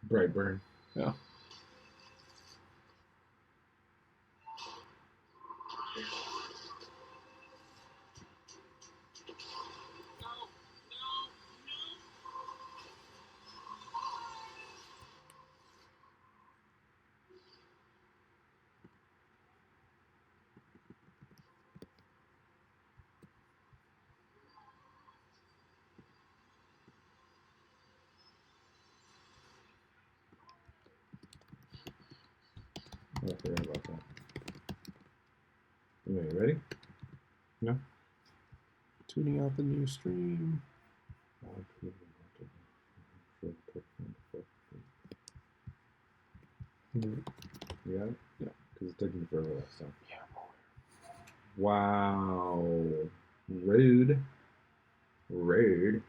Brightburn. Yeah. I forgot about that. Anyway, you ready? No? Tuning out the new stream. You got it? Yeah. Because it took me forever last time. Yeah. Wow. Rude. Rude.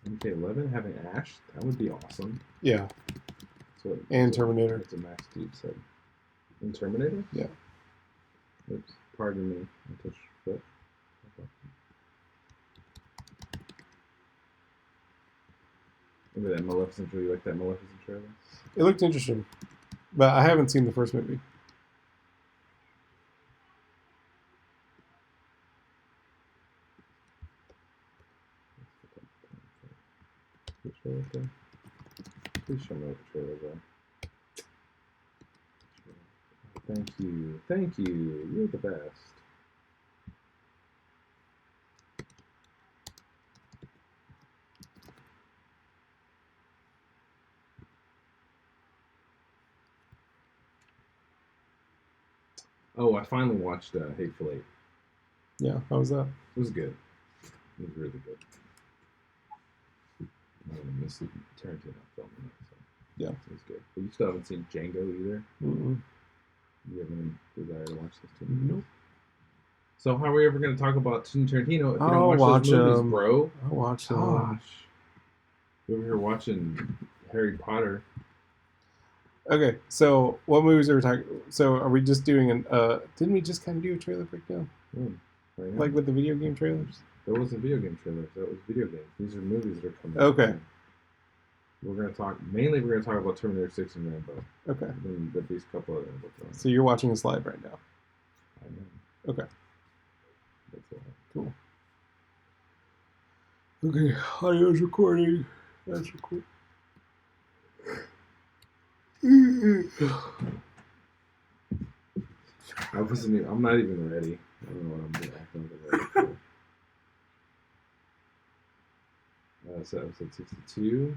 MK11 having Ash? That would be awesome. Yeah. So And Terminator. That's a Max Dude said. In Terminator? Yeah. Oops. Pardon me. I touched foot. Remember that Maleficent trailer? You like that Maleficent trailer? It looked interesting. But I haven't seen the first movie. Please show me what the trailers are. Thank you. Thank you. You're the best. Oh, I finally watched Hateful Eight. Yeah, how was that? It was good. It was really good. I don't miss Tarantino film. So yeah, it was good. But you still haven't seen Django either. Mm-mm. You have any desire to watch this too? Nope. So how are we ever going to talk about Tarantino if you I'll don't watch those movies, them. bro? I'll watch them. Gosh. We're over here watching Harry Potter. Okay, so what movies are we talking? So are we just doing an? Didn't we just kind of do a trailer breakdown, Right now? like with the video game trailers? That wasn't video game trailers. That was video games. These are movies that are coming. Okay. Out. We're gonna talk mainly. We're gonna talk about Terminator 6 and Rambo. Okay. And at least a couple other films. So you're watching this live right now. I know. Okay. That's all. Cool. Okay, audio's recording. That's recording. I'm not even ready. I don't know what I'm doing. Ready. So episode 62.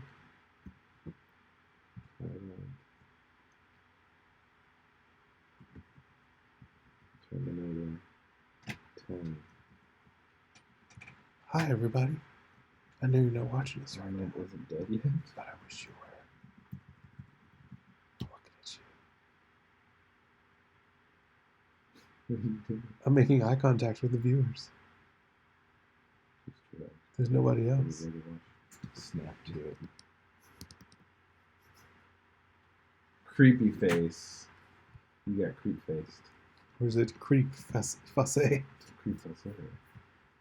Terminator 10. Hi, everybody. I know you're not watching this right now, Arnold isn't dead yet. but I wish you were. I'm looking at you. I'm making eye contact with the viewers. There's nobody else. Snap to it. Creepy face. You got creep faced. Or is it creep fassé? Creep faced.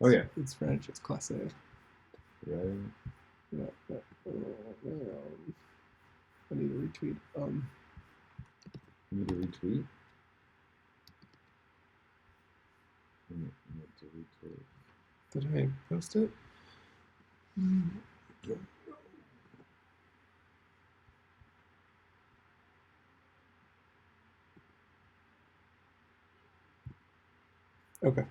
Oh yeah. It's French. It's classé. Right. Yeah. I need to retweet. You need to retweet. Did I post it? Okay.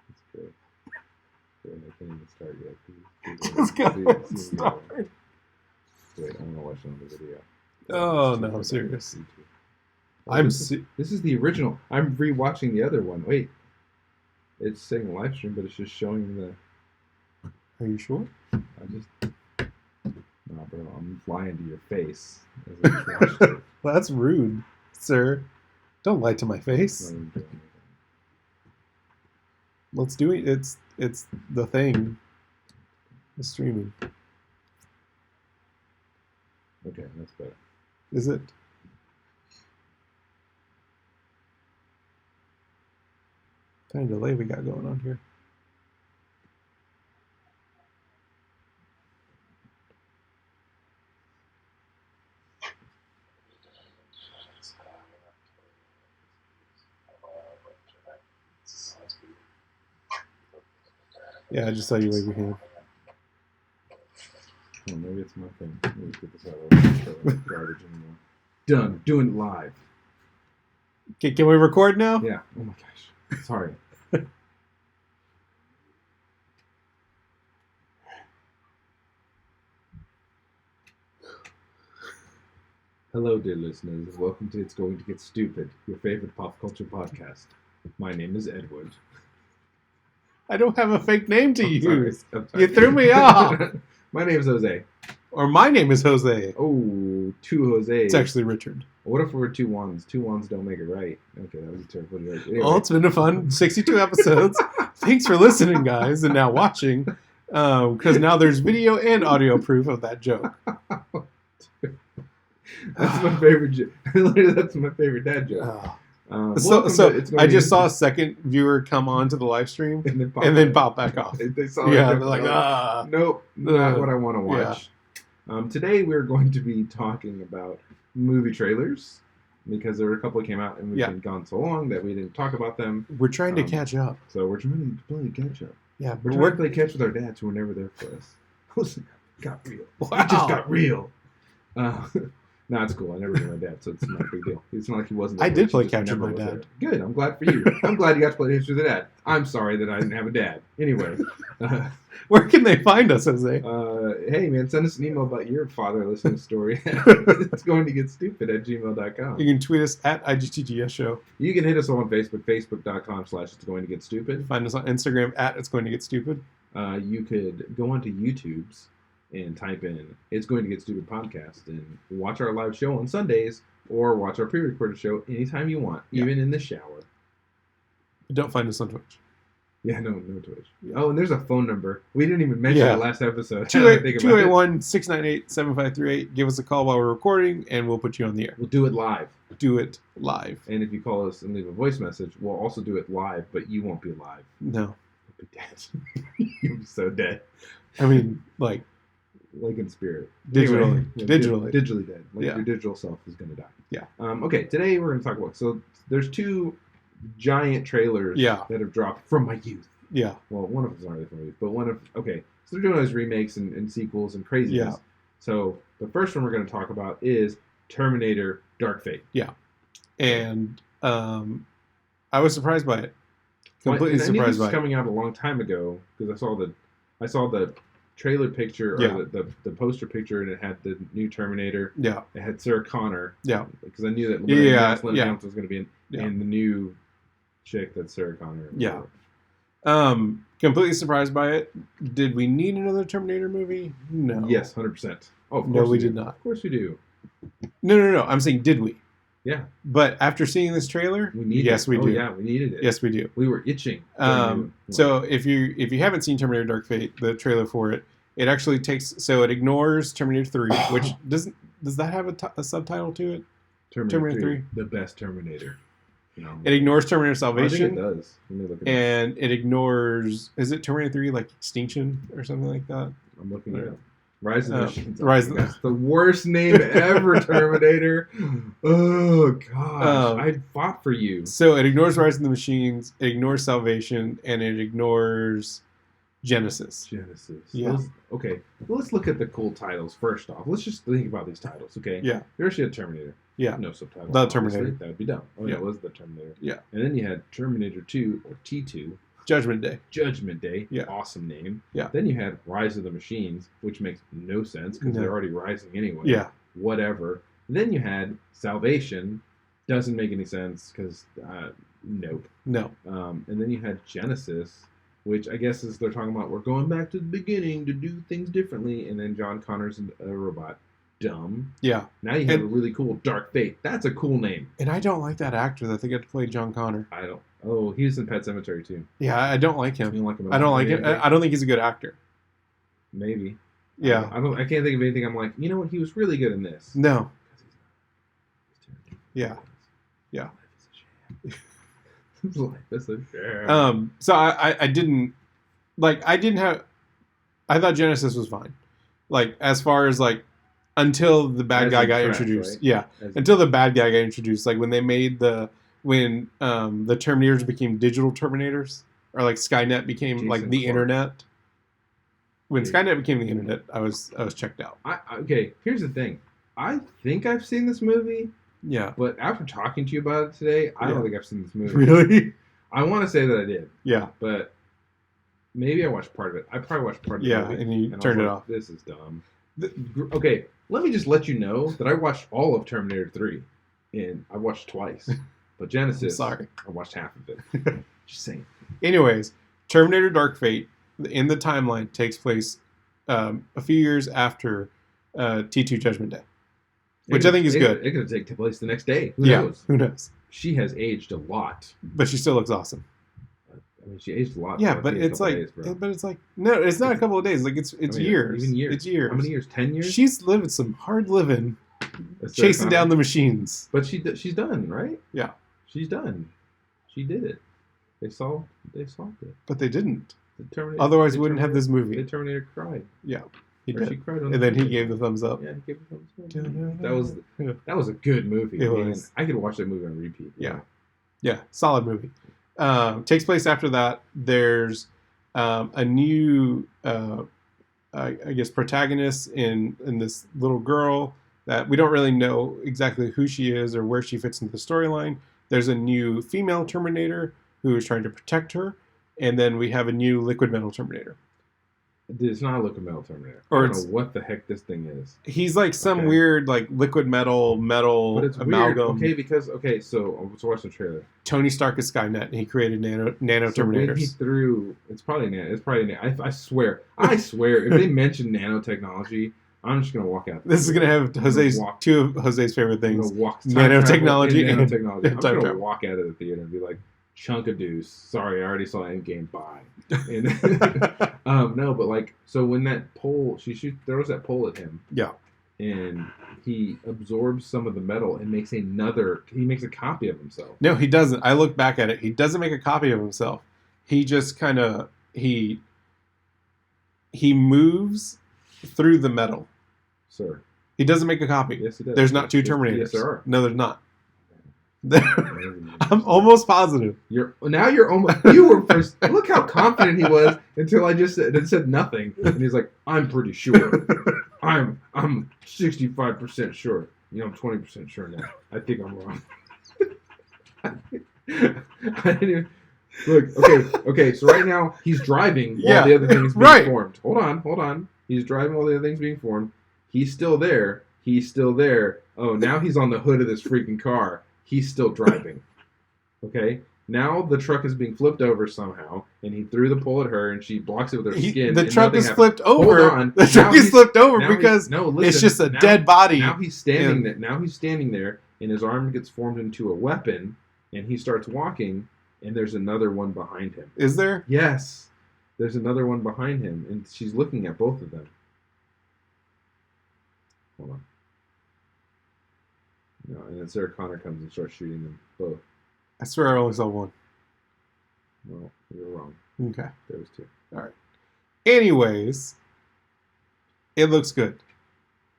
That's good. I can't even start yet. Let's go ahead and start. Wait, I'm gonna watch another video. Oh no, I'm serious. This is the original. I'm rewatching the other one. Wait, it's saying live stream, but it's just showing the. Are you sure? No, bro, I'm lying to your face. As I just watched it. Well, that's rude, sir. Don't lie to my face. Let's do it. It's the thing. It's streaming. Okay, that's better. Is it? What kind of delay we got going on here? Yeah, I just saw you wave your hand. Oh, maybe it's my thing. Let me get this out of the garbage anymore. Done. Doing it live. Can we record now? Yeah. Oh my gosh. Sorry. Hello, dear listeners. Welcome to It's Going to Get Stupid, your favorite pop culture podcast. My name is Edward. I don't have a fake name to use. I'm sorry. You threw me off. My name is Jose. Or my name is Jose. Oh, two Jose's. It's actually Richard. What if we're two ones? Two ones don't make it right. Okay, that was a terrible joke. Anyway. Well, it's been a fun 62 episodes. Thanks for listening, guys, and now watching. Because now there's video and audio proof of that joke. That's my favorite joke. That's my favorite dad joke. So I just saw a second viewer come on to the live stream and then pop back off. They saw yeah, it. they're like, nope, not what I want to watch. Yeah. Today we're going to be talking about movie trailers because there were a couple that came out and we've been gone so long that we didn't talk about them. We're trying to catch up. So we're trying to play catch up. Yeah, we're trying to play catch with our dads who were never there for us. Listen, got real. Wow. It just got real. No, it's cool. I never knew my dad, so it's not a big deal. It's not like he wasn't. I did play catch with my dad. There. Good. I'm glad for you. I'm glad you got to play catch with the dad. I'm sorry that I didn't have a dad. Anyway. Where can they find us, Jose? Hey, man, send us an email about your father listening story. It's going to get stupid at gmail.com. You can tweet us at IGTGS Show. You can hit us on Facebook, facebook.com/It's Going to Get Stupid. Find us on Instagram at It's Going to Get Stupid. You could go onto YouTube's and type in It's Going to Get Stupid podcast and watch our live show on Sundays or watch our pre-recorded show anytime you want, even in the shower. Don't find us on Twitch. Yeah, no Twitch. Oh, and there's a phone number. We didn't even mention the last episode. 281-698-7538. Give us a call while we're recording and we'll put you on the air. We'll do it live. Do it live. And if you call us and leave a voice message, we'll also do it live, but you won't be live. No. You'll be dead. You'll be so dead. I mean, like in spirit. Digitally. Anyway, digitally dead. Your digital self is going to die. Yeah. Okay, today we're going to talk about... So there's two giant trailers that have dropped from my youth. Yeah. Well, one of them's not really from my youth, but one of... Okay, so they're doing those remakes and sequels and craziness. Yeah. So the first one we're going to talk about is Terminator Dark Fate. Yeah. And I was surprised by it. Completely surprised by it. I knew this was coming out a long time ago because I saw the trailer picture or the poster picture and it had the new Terminator. Yeah. It had Sarah Connor. Yeah. Because I knew that Linda Hamilton was going to be in the new chick that's Sarah Connor. Yeah. Completely surprised by it. Did we need another Terminator movie? No. Yes, 100%. Oh, of course no, we did not. Of course we do. No. I'm saying, did we? Yeah. But after seeing this trailer, we do. Yeah, we needed it. Yes, we do. We were itching. So if you haven't seen Terminator Dark Fate, the trailer for it, it actually it ignores Terminator 3, which does that have a subtitle to it? Terminator 3, the best Terminator. No. It ignores Terminator Salvation. I think it does. Let me look at and it ignores, is it Terminator 3 like Extinction or something like that? I'm looking at it. Rise of the Machines. That's the worst name ever, Terminator. Oh, gosh. I fought for you. So it ignores Rise of the Machines, it ignores Salvation, and it ignores Genesis. Yeah. Okay. Well, let's look at the cool titles first off. Let's just think about these titles, okay? Yeah. You actually had Terminator. Yeah. No subtitles. The Terminator. That would be dumb. Oh, yeah. It was the Terminator. Yeah. And then you had Terminator 2, or T2. Judgment Day. Yeah. Awesome name. Yeah. Then you had Rise of the Machines, which makes no sense because they're already rising anyway. Yeah. Whatever. And then you had Salvation. Doesn't make any sense because, nope. No. And then you had Genesis, which I guess is they're talking about we're going back to the beginning to do things differently. And then John Connor's a robot. Dumb. Yeah. Now you have a really cool Dark Fate. That's a cool name. And I don't like that actor that they get to play John Connor. I don't. Oh, he was in Pet Sematary too. Yeah, I don't like him. You don't like him? I don't like him. I don't think he's a good actor. Maybe. Yeah. I can't think of anything. I'm like, you know what? He was really good in this. No. Yeah. Yeah. Life is a sham. So I didn't have. I thought Genesis was fine. Like as far as like until the bad guy got introduced. Right? Yeah. Until the bad guy got introduced. Like when they made the Terminators became digital Terminators, or like Skynet became like the internet. When Skynet became the internet, I was checked out. Okay, here's the thing. I think I've seen this movie. Yeah. But after talking to you about it today, I don't think I've seen this movie. Really? I want to say that I did. Yeah. But maybe I watched part of it. I probably watched part of it. Yeah, and you turned it off. This is dumb. Okay, let me just let you know that I watched all of Terminator 3. And I watched twice. But Genesis, sorry. I watched half of it. Just saying. Anyways, Terminator Dark Fate in the timeline takes place a few years after T2 Judgment Day. Which I think is good. It could take place the next day. Who knows? Who knows? She has aged a lot. But she still looks awesome. I mean, she aged a lot. Yeah, but it's like, no, it's not a couple of days. Like it's years. Even years. It's years. How many years? 10 years. She's living some hard living, chasing down the machines. But she's done, right? Yeah, she's done. She did it. They solved it. But they didn't. Otherwise, we wouldn't have this movie. The Terminator cried. Yeah. She cried and then he gave the thumbs up. Yeah, he gave the thumbs up. That was a good movie. It was. I could watch that movie on repeat. Yeah, solid movie. Takes place after that. There's a new, I guess, protagonist in this little girl that we don't really know exactly who she is or where she fits into the storyline. There's a new female Terminator who is trying to protect her, and then we have a new liquid metal Terminator. It's not a liquid metal Terminator. I don't know what the heck this thing is. He's like some weird like liquid metal but it's amalgam. Weird. So watch the trailer. Tony Stark is Skynet, and he created nano Terminators. When he threw, it's probably nano. I swear, if they mention nanotechnology, I'm just gonna walk out. This is gonna have two of Jose's favorite things: nanotechnology and nanotechnology. I'm gonna walk out of the theater and be like, chunk of deuce. Sorry, I already saw Endgame. Bye. And, no, but like, so when that pole, she throws that pole at him. Yeah. And he absorbs some of the metal and makes he makes a copy of himself. No, he doesn't. I look back at it. He doesn't make a copy of himself. He just kind of, he moves through the metal. Sir. He doesn't make a copy. Yes, he does. There's not two Terminators. Yes, there are. No, there's not. I'm almost positive. You were first. Look how confident he was until I just said nothing, and he's like, "I'm pretty sure. I'm 65% sure. I'm 20% sure now. I think I'm wrong." I didn't even look. Okay. So right now he's driving while the other thing is being formed. Hold on. He's driving while the other thing's being formed. He's still there. Oh, now he's on the hood of this freaking car. He's still driving. Okay? Now the truck is being flipped over somehow, and he threw the pole at her, and she blocks it with her skin. The truck is flipped over. Hold on. The truck is flipped over because it's just a dead body. Now he's standing there. Now he's standing there, and his arm gets formed into a weapon, and he starts walking, and there's another one behind him. Is there? Yes. There's another one behind him, and she's looking at both of them. Hold on. No, and then Sarah Connor comes and starts shooting them both. I swear I only saw one. Well, you're wrong. Okay. There was two. All right. Anyways, it looks good.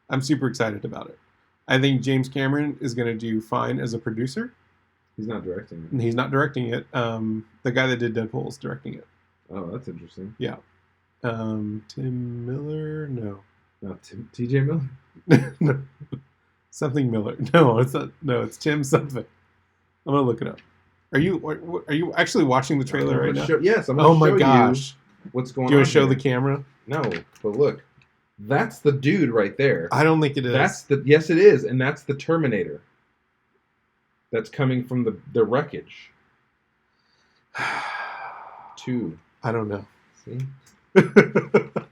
I'm super excited about it. I think James Cameron is going to do fine as a producer. He's not directing it. He's not directing it. The guy that did Deadpool is directing it. Oh, that's interesting. Yeah. Tim Miller? No. Not T.J. Miller? No. Something Miller. No, it's not. No, it's Tim something. I'm gonna look it up. Are you actually watching the trailer right now? Yes, I'm gonna show gosh. You what's going on. Do you want to show the camera? No, but look. That's the dude right there. I don't think it is. Yes, it is, and that's the Terminator. That's coming from the wreckage. 2. I don't know. See?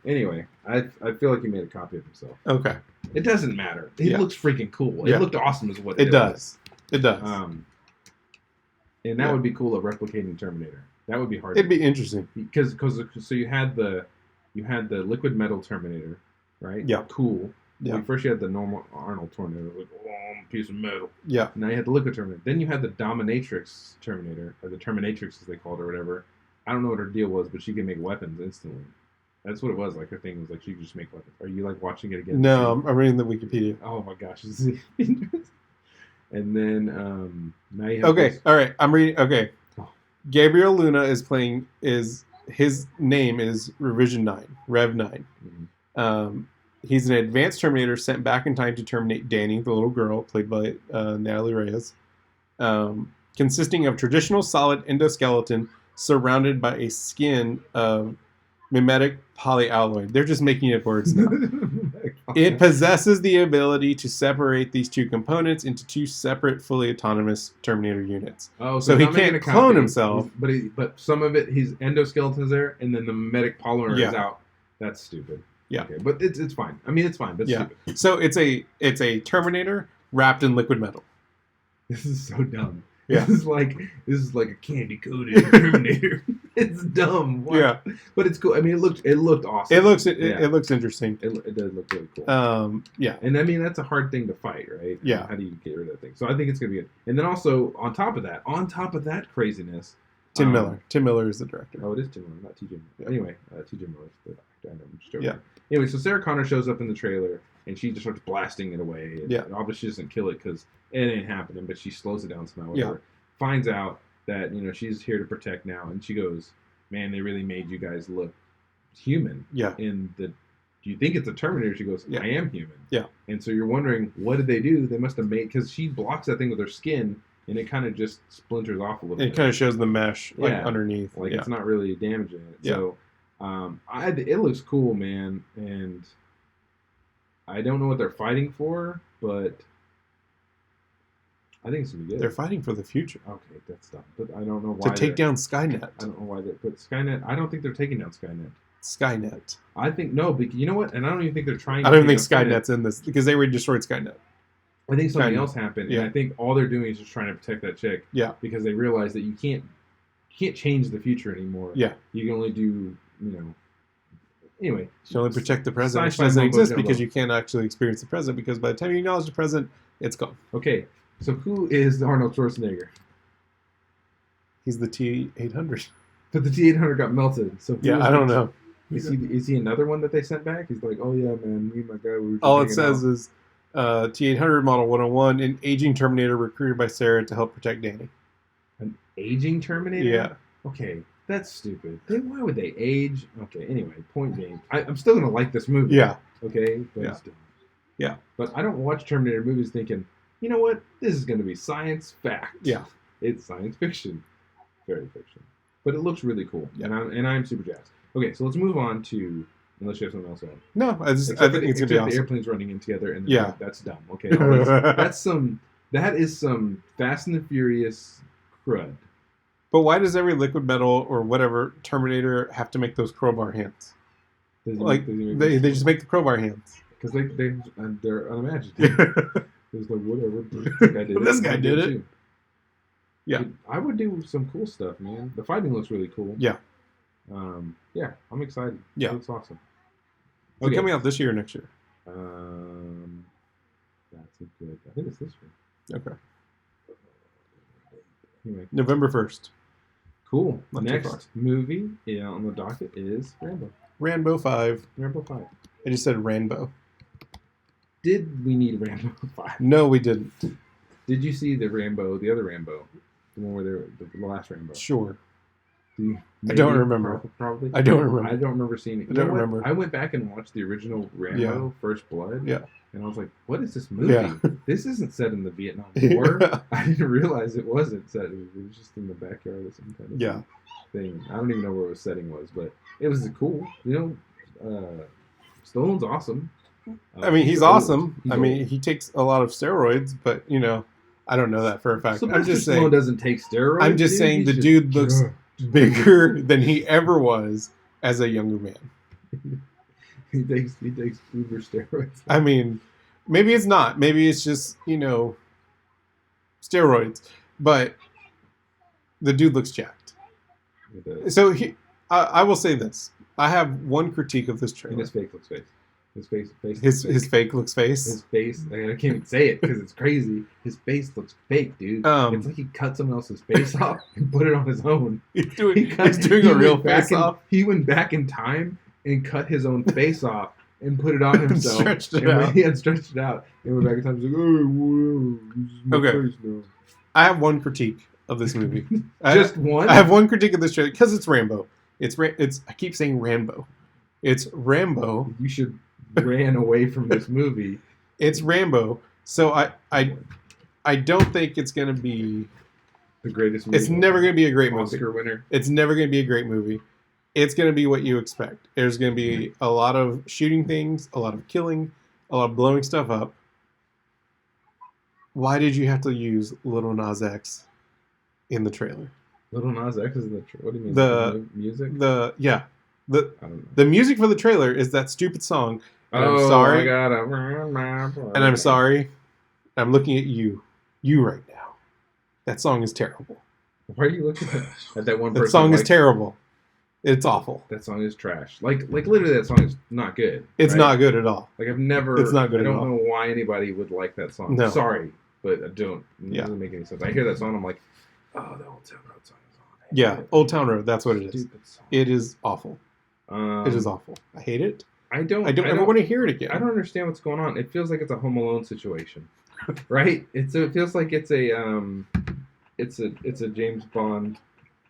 Anyway, I feel like he made a copy of himself. Okay. It doesn't matter. It looks freaking cool. It looked awesome is what it does. It does. And that would be cool of replicating Terminator. That would be hard. It'd be interesting. Because so you had the You had the liquid metal Terminator, right? Yeah. Cool. Yeah. Like first you had the normal Arnold Terminator, like, oh, I'm a piece of metal. Yeah. Now you had the liquid Terminator. Then you had the Dominatrix Terminator, or the Terminatrix as they called it, or whatever. I don't know what her deal was, but she could make weapons instantly. That's what it was. Like her thing was like she could just make weapons. Are you like watching it again? No, I'm reading the Wikipedia. Oh my gosh. And then now you have Okay, this. all right. I'm reading. Okay, Gabriel Luna is playing. His name is Revision 9, Rev 9. Mm-hmm. He's an advanced Terminator sent back in time to terminate Danny, the little girl played by Natalie Reyes, consisting of traditional solid endoskeleton surrounded by a skin of mimetic polyalloy. They're just making up words now. It possesses the ability to separate these two components into two separate, fully autonomous Terminator units. Oh, so he can't clone himself. But some of it, his endoskeleton is there, and then the mimetic polymer is out. That's stupid. Yeah, okay, but it's fine. I mean, it's fine. But stupid. So it's a Terminator wrapped in liquid metal. This is so dumb. Yeah. This is like a candy coated Terminator. It's dumb. What? Yeah, but it's cool. I mean, it looked awesome. It looks interesting. It does look really cool. Yeah, and I mean that's a hard thing to fight, right? Yeah. How do you get rid of that thing? So I think it's gonna be good. And then also on top of that craziness, Tim Miller. Tim Miller is the director. Oh, it is Tim Miller, not T.J. Miller. Yeah. Anyway, T.J. Miller's the actor. I know. I'm just joking. Yeah. Anyway, so Sarah Connor shows up in the trailer and she just starts blasting it away. And obviously she doesn't kill it because it ain't happening, but she slows it down somehow. Whatever. Yeah. Finds out that she's here to protect now, and she goes, "Man, they really made you guys look human." Yeah. Do you think it's a Terminator? She goes, "I am human." Yeah. And so you're wondering, what did they do? They must have made, because she blocks that thing with her skin, and it kind of just splinters off a little bit. It kind of shows the mesh underneath. Like it's not really damaging it. Yeah. So it looks cool, man, and I don't know what they're fighting for, but I think it's gonna be good. They're fighting for the future. Okay, that's dumb. But I don't know why. To take down Skynet. I don't know why they put Skynet. I don't think they're taking down Skynet. Skynet. I think no, but you know what? And I don't even think they're trying. I don't think Skynet's in this because they already destroyed Skynet. I think something else happened, and I think all they're doing is just trying to protect that chick. Yeah. Because they realize that you can't change the future anymore. Yeah. You can only do Anyway, you only protect the present, which doesn't exist because you can't actually experience the present. Because by the time you acknowledge the present, it's gone. Okay. So who is Arnold Schwarzenegger? He's the T-800. But the T-800 got melted. So I don't know. Is he another one that they sent back? He's like, oh yeah, man, me and my guy were just all it says is T-800 Model 101, an aging Terminator recruited by Sarah to help protect Danny. An aging Terminator? Yeah. Okay, that's stupid. Why would they age? Okay, anyway, point being, I'm still going to like this movie. Yeah. Okay? But yeah. Still. Yeah. But I don't watch Terminator movies thinking, you know what? This is going to be science fact. Yeah. It's science fiction. Very fiction. But it looks really cool. Yeah. And I'm super jazzed. Okay, so let's move on to, unless you have something else on. No, I think it's going to be awesome. The airplanes running in together, and that's dumb. Okay, that is some Fast and the Furious crud. But why does every liquid metal or whatever Terminator have to make those crowbar hands? They just make the crowbar hands because they're unimaginative. There's like whatever. This guy did it. Yeah, dude, I would do some cool stuff, man. The fighting looks really cool. Yeah. Yeah, I'm excited. Yeah, it looks awesome. Okay. Coming out this year or next year? That's good. I think it's this year. Okay. Anyway. November 1st. Cool. Next movie on the docket is Rambo. Rambo 5. Rambo 5. I just said Rambo. Did we need Rambo 5? No, we didn't. Did you see the other Rambo? The one where the last Rambo? Sure. I don't remember. Probably. I don't remember. I don't remember seeing it. I don't remember. I went back and watched the original Rambo, First Blood. Yeah. And I was like, what is this movie? Yeah. This isn't set in the Vietnam War. Yeah. I didn't realize it wasn't set. It was just in the backyard or some kind of thing. I don't even know where the setting was, but it was cool. Stallone's awesome. I mean, he's awesome. He takes a lot of steroids, but, I don't know that for a fact. I'm just saying. Stallone doesn't take steroids. I'm just saying the dude looks bigger than he ever was as a younger man. He takes uber steroids. I mean, maybe it's not. Maybe it's just, steroids. But the dude looks jacked. So I will say this. I have one critique of this trailer. And his fake looks face. His fake looks face. His face. I can't even say it because it's crazy. His face looks fake, dude. It's like he cut someone else's face off and put it on his own. He's doing a real face off. He went back in time and cut his own face off and put it on himself. Stretched it out. He had stretched it out. And went back in time. He's like, oh, whatever. This is my face now. I have one critique of this movie. One? I have one critique of this trailer because it's Rambo. It's I keep saying Rambo. It's Rambo. You should ran away from this movie. It's Rambo. So I don't think it's going to be the greatest movie. It's never going to be a great movie. Oscar winner. It's never going to be a great movie. It's going to be what you expect. There's going to be a lot of shooting things, a lot of killing, a lot of blowing stuff up. Why did you have to use Lil Nas X in the trailer? Lil Nas X is in the what do you mean? The music? The music for the trailer is that stupid song. And I'm sorry. And I'm sorry. I'm looking at you right now. That song is terrible. Why are you looking at that one person? That song is terrible. It's awful. That song is trash. Like literally, that song is not good. It's not good at all. Like I've never. It's not good I at all. don't know why anybody would like that song. No. Sorry, but I don't. It doesn't make any sense. I hear that song, I'm like, oh, the Old Town Road song is on. Yeah, Old Town Road. That's what it is. Stupid song. It is awful. It is awful. I hate it. I don't ever want to hear it again. I don't understand what's going on. It feels like it's a Home Alone situation, right? It feels like it's a James Bond.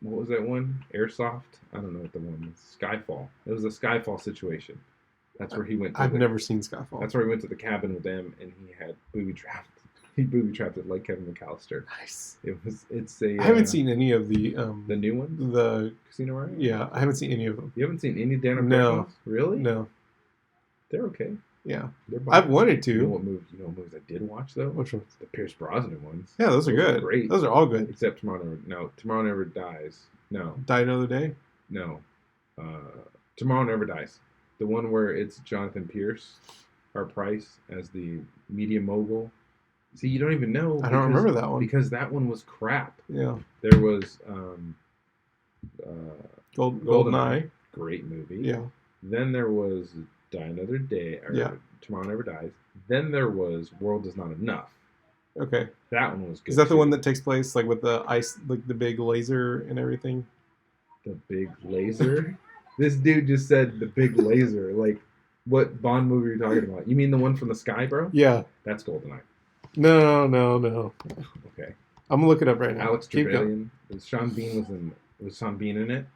What was that one? Airsoft? I don't know what the one was. Skyfall. It was a Skyfall situation. That's where he went. I've never seen Skyfall. That's where he went to the cabin with them, and he had booby trapped. He booby trapped it like Kevin McAllister. Nice. It's a. I haven't seen any of the new ones. The Casino Royale. Yeah, I haven't seen any of them. You haven't seen any Dan O'Connor? No. Really? No. They're okay. Yeah. I've wanted to. You know what movies I did watch though? Which ones? The Pierce Brosnan ones. Yeah, those are good. Great. Those are all good. Except Tomorrow Never Dies. No. Die Another Day? No. Tomorrow Never Dies. The one where it's Jonathan Pierce, Price as the media mogul. See, you don't even know. I don't remember that one. Because that one was crap. Yeah. There was GoldenEye. Great movie. Yeah. Then there was Die Another Day, or Tomorrow Never Dies. Then there was World Is Not Enough. Okay. That one was good. Is that the one that takes place like with the ice, like the big laser and everything? The big laser? This dude just said the big laser. Like, what Bond movie are you talking about? You mean the one from the sky, bro? Yeah. That's GoldenEye. No. Okay. I'm gonna look it up right now. Alex Trevelyan. Was Sean Bean in it?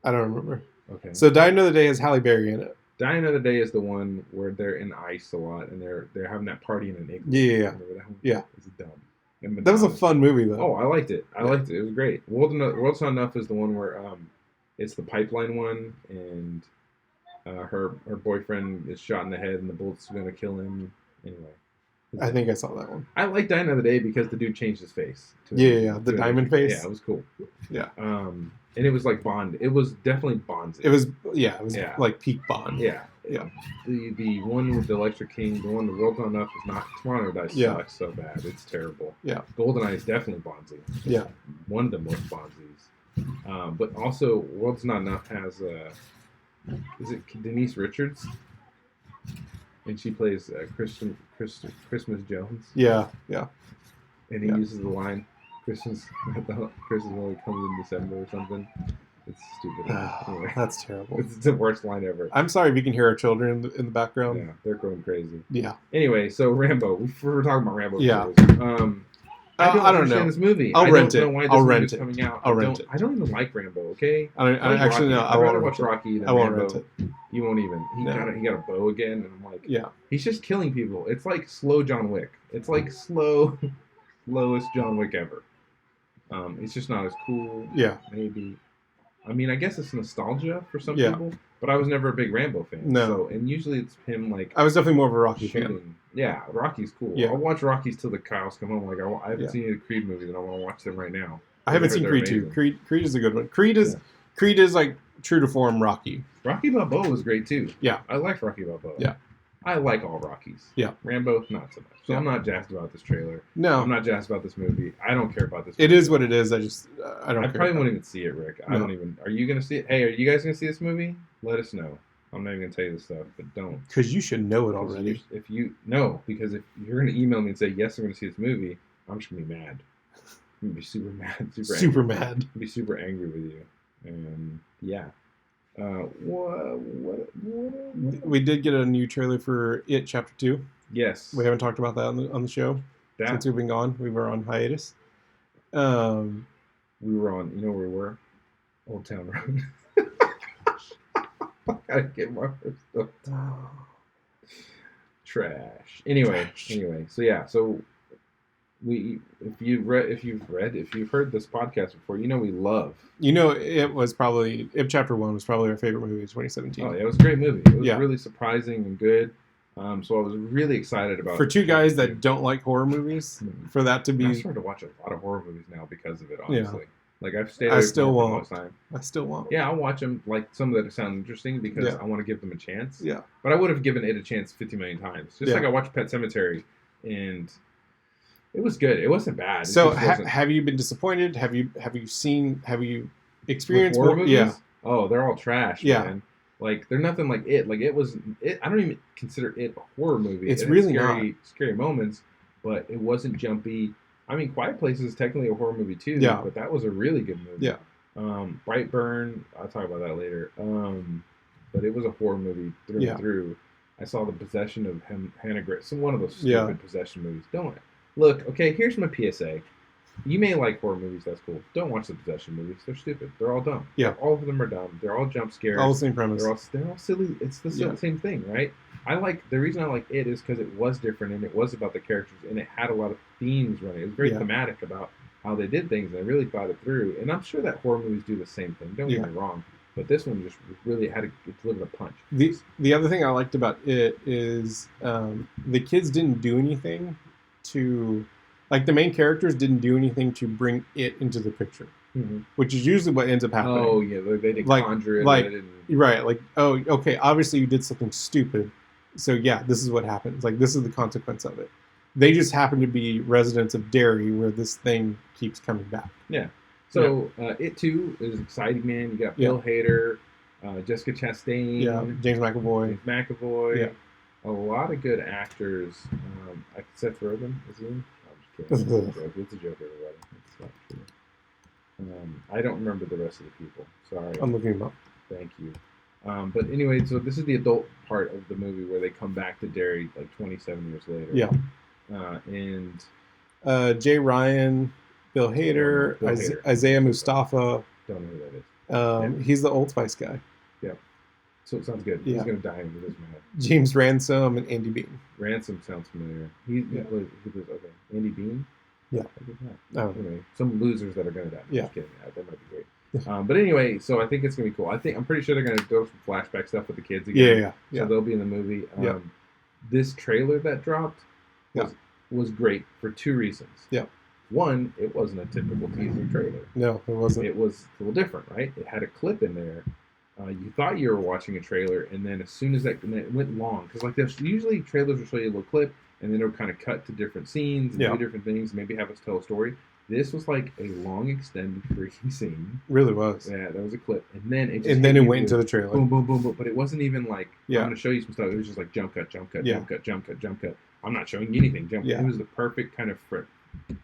I don't remember. Okay. So Die Another Day has Halle Berry in it. Die Another Day is the one where they're in ice a lot and they're having that party in an igloo. Yeah. Remember that one? Yeah. It's dumb. That was a fun movie though. Oh, I liked it. It was great. World's Not Enough is the one where it's the pipeline one and her boyfriend is shot in the head and the bullet's gonna kill him. Anyway. I think I saw that one. I liked Die Another Day because the dude changed his face. The diamond face. Yeah, it was cool. Yeah. And it was like Bond. It was definitely Bondsy. It was like peak Bond. Yeah. The one with the Electric King, the one the World's Not Enough is not. Tomorrow Never Dies sucks so bad. It's terrible. Yeah. GoldenEye is definitely Bondsy. Yeah. One of the most Bondsies. But also World's Not Enough has is it Denise Richards? And she plays Christmas Jones. Yeah. And he uses the line, Christmas only comes in December or something. It's stupid. Anyway, that's terrible. It's the worst line ever. I'm sorry if you can hear our children in the background. Yeah, they're going crazy. Yeah. Anyway, so Rambo. We're talking about Rambo. Yeah. I don't know this movie. I'll rent it. I'll rent it. Coming out. I'll rent it. I don't even like Rambo. Okay. I actually no. I'd rather watch Rocky than I won't Rambo. rent it. You won't even. He got a bow again, and I'm like, yeah. He's just killing people. It's like slow John Wick. It's like slowest John Wick ever. It's just not as cool. Yeah. Maybe. I mean, I guess it's nostalgia for some people, but I was never a big Rambo fan. No. So, and usually it's him like. I was definitely more of a Rocky fan. Yeah, Rocky's cool. Yeah. I'll watch Rockies till the cows come home. Like I haven't seen any of the Creed movies, and I want to watch them right now. I haven't seen Creed 2. Creed is a good one. Creed is like true to form Rocky. Rocky Balboa was great too. Yeah. I like Rocky Balboa. Yeah. I like all Rockies. Yeah. Rambo, not so much. So I'm not jazzed about this trailer. No. I'm not jazzed about this movie. I don't care about this movie. It is what it is. I don't care. I probably won't even see it, Rick. I don't even. Are you going to see it? Hey, are you guys going to see this movie? Let us know. I'm not even going to tell you this stuff, but don't. Because you should know it already. Because if you're going to email me and say, yes, I'm going to see this movie, I'm just going to be mad. I'm going to be super mad. Super mad. I'll be super angry with you. And yeah. We did get a new trailer for It Chapter 2. Yes. We haven't talked about that on the show since we've been gone. We were on hiatus. We were on, you know where we were? Old Town Road. I gotta get my stuff. Trash. Anyway, so yeah, so if you've heard this podcast before, you know we love. You know, It Chapter 1 was probably our favorite movie of 2017. Oh yeah, it was a great movie. It was really surprising and good. So I was really excited about it. For two guys that don't like horror movies, for that to be. I started to watch a lot of horror movies now because of it, honestly. Yeah. Like I've stayed away I still from won't. time. I still won't. Yeah, I'll watch them, like some that sound interesting because I want to give them a chance. Yeah. But I would have given it a chance 50 million times. Just like I watched Pet Sematary, and it was good. It wasn't bad. So have you been disappointed? Have you experienced horror movies? Yeah. Oh, they're all trash, man. Like they're nothing like It. Like it was. I don't even consider it a horror movie. It's really not scary moments, but it wasn't jumpy. I mean, Quiet Place is technically a horror movie too. Yeah. But that was a really good movie. Yeah. Brightburn. I'll talk about that later. But it was a horror movie through and through. I saw The Possession of Hannah Gray. One of those stupid possession movies. Don't look. Okay, here's my PSA. You may like horror movies, that's cool. Don't watch the possession movies. They're stupid. They're all dumb. Yeah. All of them are dumb. They're all jump scares. All the same premise. They're all silly. It's the same thing, right? The reason I like It is because it was different and it was about the characters and it had a lot of themes running. It was very thematic about how they did things and I really thought it through. And I'm sure that horror movies do the same thing. Don't get me wrong. But this one just really had to deliver a punch. The other thing I liked about It is the kids didn't do anything to... Like, the main characters didn't do anything to bring It into the picture, which is usually what ends up happening. Oh, yeah, they didn't conjure it. Right, like, oh, okay, obviously you did something stupid, so yeah, this is what happens. Like, this is the consequence of it. They just happen to be residents of Derry where this thing keeps coming back. Yeah. So, It, too, is exciting, man. You got Bill Hader, Jessica Chastain. Yeah, James McAvoy. Yeah. A lot of good actors. Seth Rogen, is he in? It's a joke, everybody. It's not true. I don't remember the rest of the people. Sorry. I'm looking them up. Thank you. But anyway, so this is the adult part of the movie where they come back to Derry like 27 years later. Yeah. And Jay Ryan, Bill Hader, Isaiah Mustafa. Don't know who that is. He's the Old Spice guy. Yeah. So it sounds good. He's going to die and it doesn't matter. James Ransom and Andy Bean. Ransom sounds familiar. Okay. Andy Bean? Yeah. Anyway, some losers that are going to die. Yeah. Just kidding. That might be great. But anyway, so I think it's going to be cool. I'm pretty sure they're going to do some flashback stuff with the kids again. Yeah. So they'll be in the movie. This trailer that dropped was great for two reasons. Yeah. One, it wasn't a typical teaser trailer. No, it wasn't. It was a little different, right? It had a clip in there. You thought you were watching a trailer, and then as soon as it went long, because like there's usually trailers will show you a little clip, and then it'll kind of cut to different scenes and do different things, maybe have us tell a story. This was like a long, extended freaking scene. Really was. Yeah, that was a clip, and then it went into the trailer. Boom, boom, boom, boom. But it wasn't even like I'm going to show you some stuff. It was just like jump cut, jump cut, jump cut, jump cut, jump cut. I'm not showing you anything. Jump cut. It was the perfect kind of frick.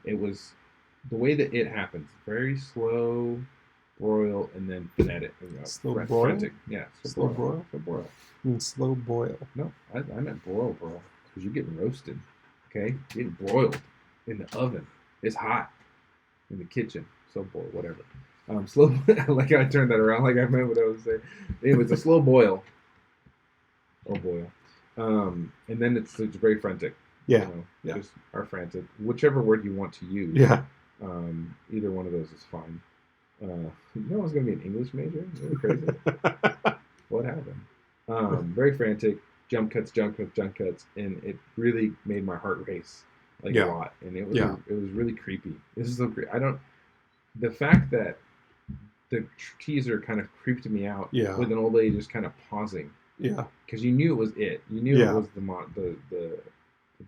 It was the way that it happens. Very slow. Broil and then phonetic. Slow broil? Frantic. Yeah. Slow broil? Slow broil. I mean slow boil. No, I meant broil, bro. Because you're getting roasted. Okay? You're getting broiled in the oven. It's hot in the kitchen. So boil, whatever. Slow. Like I turned that around. Like I meant what I was saying. Anyway, it's a slow boil. Or boil. And then it's very frantic. Yeah. Just or frantic. Whichever word you want to use. Yeah. Either one of those is fine. You know I was going to be an English major? Really crazy. What happened? Very frantic. Jump cuts, and it really made my heart race a lot. And it was really creepy. This is so creepy. The fact that the teaser kind of creeped me out with an old lady just kind of pausing Yeah. Because you knew it was it. You knew it was the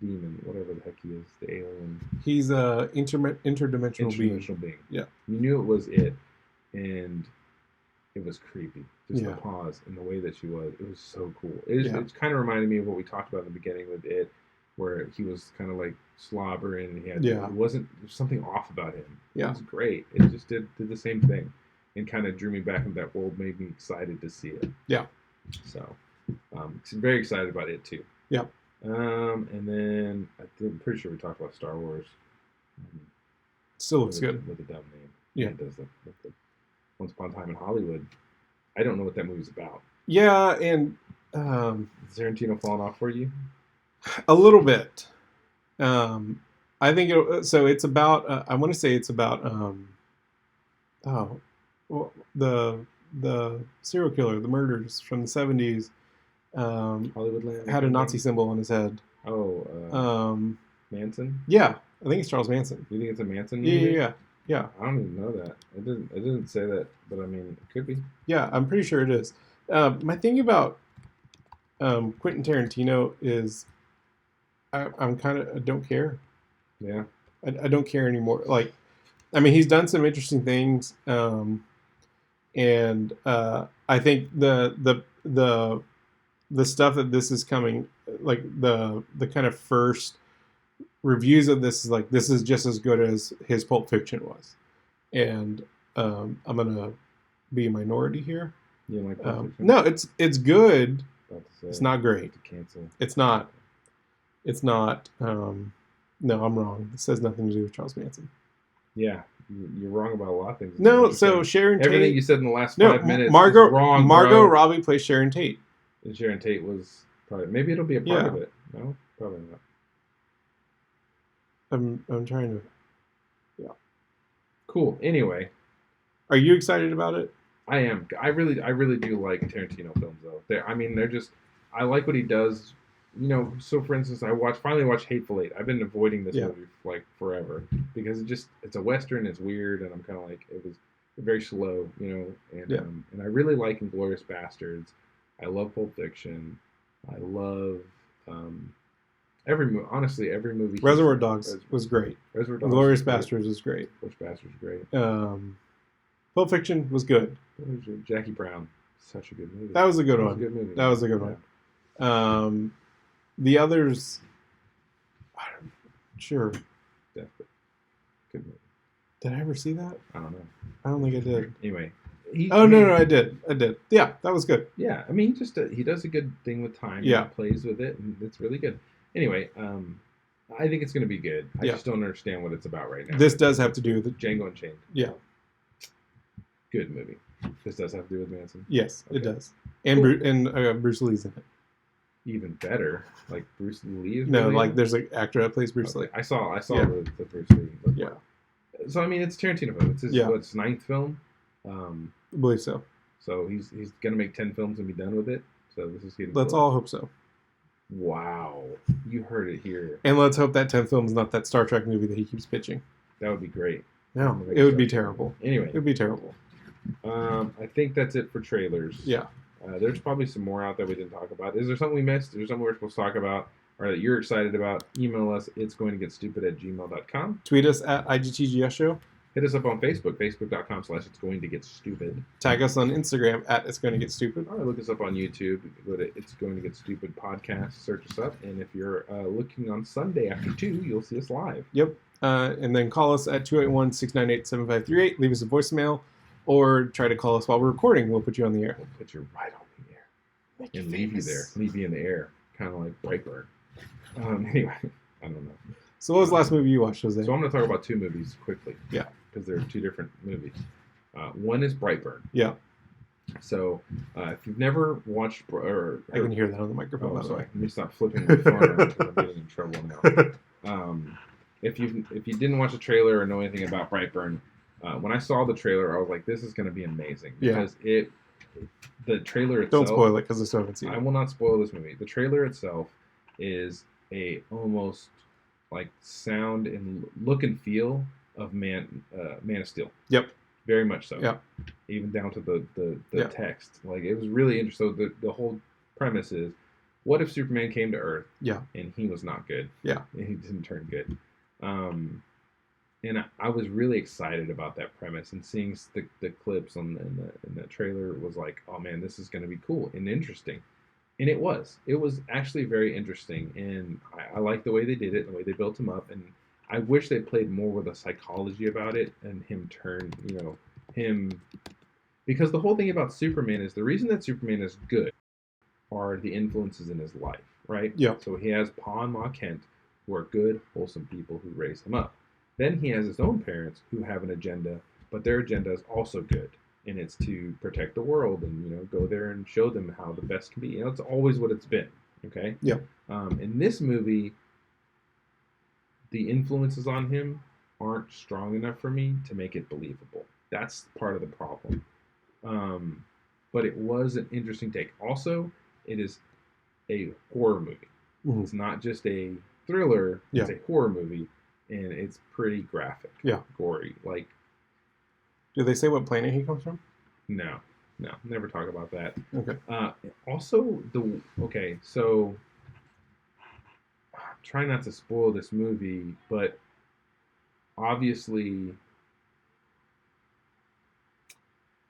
demon, whatever the heck he is, the alien. He's a interdimensional being. Yeah. You knew it was it, and it was creepy. Just the pause and the way that she was. It was so cool. It kind of reminded me of what we talked about in the beginning with it, where he was kind of like slobbering. And he had it wasn't. There's something off about him. It was great. It just did the same thing, and kind of drew me back into that world. Made me excited to see it. Yeah. So, I'm very excited about it too. Yeah. And then I'm pretty sure we talked about Star Wars. Still looks good with a dumb name. Yeah. It does the Once Upon a Time in Hollywood. I don't know what that movie's about. Yeah, and is Tarantino falling off for you? A little bit. I think it's about. I want to say it's about. The serial killer, the murders from the 70s. Hollywoodland had a Nazi symbol on his head. Manson? Yeah, I think it's Charles Manson. You think it's a Manson movie? Yeah. I don't even know that. It didn't say that, but I mean, it could be. Yeah, I'm pretty sure it is. My thing about Quentin Tarantino is I don't care. Yeah. I don't care anymore. Like, I mean, he's done some interesting things, and I think the stuff that this is coming, like the kind of first reviews of this is like, this is just as good as his Pulp Fiction was, and I'm gonna be a minority here. You like Pulp Fiction? No, it's good. It's not great. Cancel. It's not. No, I'm wrong. This has nothing to do with Charles Manson. Yeah, you're wrong about a lot of things. No, so Sharon Tate. Everything you said in the last 5 minutes Margot, is wrong, Margot Robbie plays Sharon Tate. And Sharon Tate was probably, maybe it'll be a part of it. No, probably not. I'm trying to. Yeah. Cool. Anyway, are you excited about it? I am. I really do like Tarantino films though. They're just. I like what he does. You know, so for instance, finally watched Hateful Eight. I've been avoiding this movie for like forever because it's a Western, it's weird, and I'm kind of like, it was very slow, you know, and I really like Inglourious Bastards. I love Pulp Fiction. I love every movie. Reservoir Dogs was great. Inglourious Bastards was great. Inglourious Bastards was great. Pulp Fiction was good. Jackie Brown, such a good movie. That was a good one. That was a good movie. That was a good one. The others, sure. Definitely. Good movie. Did I ever see that? I don't know. I don't think I did. Anyway. No, I did. Yeah, that was good. Yeah, I mean, he does a good thing with time. Yeah. He plays with it, and it's really good. Anyway, I think it's going to be good. I just don't understand what it's about right now. This does have to do with Django Unchained. Yeah. Good movie. This does have to do with Manson? Yes, it does. And cool. Bruce Lee's in it. Even better, like Bruce Lee is. No, like there's an actor that plays Bruce Lee. I saw the Bruce Lee. Yeah. So I mean, it's Tarantino film. It's his 9th film. I believe so. So he's gonna make 10 films and be done with it. So this is getting. Let's all hope so. Wow, you heard it here. And let's hope that 10th film is not that Star Trek movie that he keeps pitching. That would be great. No, it would be terrible. Anyway, it would be terrible. I think that's it for trailers. Yeah. There's probably some more out that we didn't talk about. Is there something we missed? Is there something we're supposed to talk about or that you're excited about? Email us. itsgoingtogetstupid@gmail.com. Tweet us at IGTGS Show. Hit us up on Facebook, facebook.com/itsgoingtogetstupid. Tag us on Instagram at It's Going to Get Stupid. Or look us up on YouTube. Go to It's Going to Get Stupid podcast. Search us up. And if you're looking on Sunday after 2, you'll see us live. Yep. And then call us at 281-698-7538. Leave us a voicemail. Or try to call us while we're recording. We'll put you on the air. We'll put you right on the air. And leave you there. Leave you in the air. Kind of like Brightburn. Anyway, I don't know. So what was the last movie you watched, Jose? So I'm going to talk about 2 movies quickly. Yeah. Because they're 2 different movies. One is Brightburn. Yeah. So if you've never watched... I can hear that on the microphone, by the way. Let me stop flipping my phone around because I'm getting in trouble now. If you didn't watch the trailer or know anything about Brightburn... when I saw the trailer, I was like, this is going to be amazing. Because the trailer itself... Don't spoil it, because I still haven't seen it. I will not spoil this movie. The trailer itself is a almost like sound and look and feel of Man of Steel. Yep. Very much so. Yep. Even down to the text. Like, it was really interesting. So the whole premise is, what if Superman came to Earth? Yeah. And he was not good. Yeah. And he didn't turn good. And I was really excited about that premise, and seeing the clips in the trailer was like, oh man, this is going to be cool and interesting. And it was. It was actually very interesting, and I like the way they did it, the way they built him up, and I wish they played more with the psychology about it and him because the whole thing about Superman is the reason that Superman is good are the influences in his life, right? Yeah. So he has Pa and Ma Kent, who are good, wholesome people who raise him up. Then he has his own parents who have an agenda, but their agenda is also good, and it's to protect the world and go there and show them how the best can be. It's always what it's been. Okay. Yeah. In this movie, the influences on him aren't strong enough for me to make it believable. That's part of the problem. But it was an interesting take. Also, it is a horror movie. Mm-hmm. It's not just a thriller. Yeah. It's a horror movie, and it's pretty graphic. Yeah. Gory. Like, do they say what planet he comes from? No, never talk about that. Okay. Also, so try not to spoil this movie, but obviously,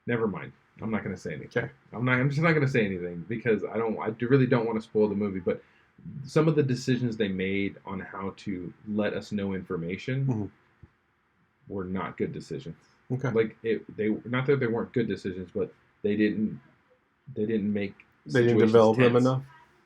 never mind. I'm not going to say anything. Okay. I'm just not going to say anything because I really don't want to spoil the movie. But some of the decisions they made on how to let us know information were not good decisions. Okay. Like they not that they weren't good decisions, but they didn't make. They didn't develop them enough.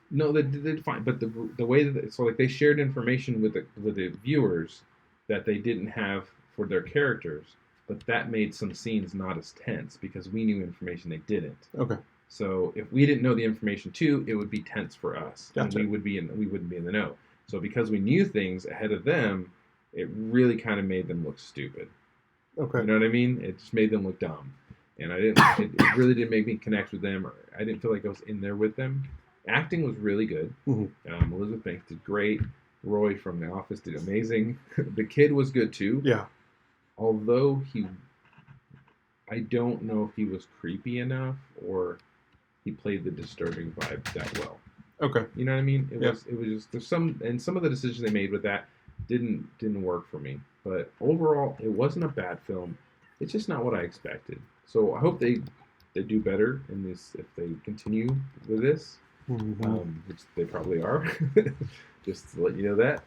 No, they did fine, but the way that they shared information with the viewers that they didn't have for their characters, but that made some scenes not as tense because we knew information they didn't. Okay. So if we didn't know the information too, it would be tense for us, gotcha. And we wouldn't be in the know. So because we knew things ahead of them, it really kind of made them look stupid. Okay. You know what I mean? It just made them look dumb, and it really didn't make me connect with them, or I didn't feel like I was in there with them. Acting was really good. Mm-hmm. Elizabeth Banks did great. Roy from The Office did amazing. The kid was good too. Yeah. Although I don't know if he was creepy enough or he played the disturbing vibe that well. Okay. You know what I mean? It was just there's some of the decisions they made with that didn't work for me. But overall, it wasn't a bad film. It's just not what I expected. So I hope they do better in this if they continue with this, which they probably are. Just to let you know that,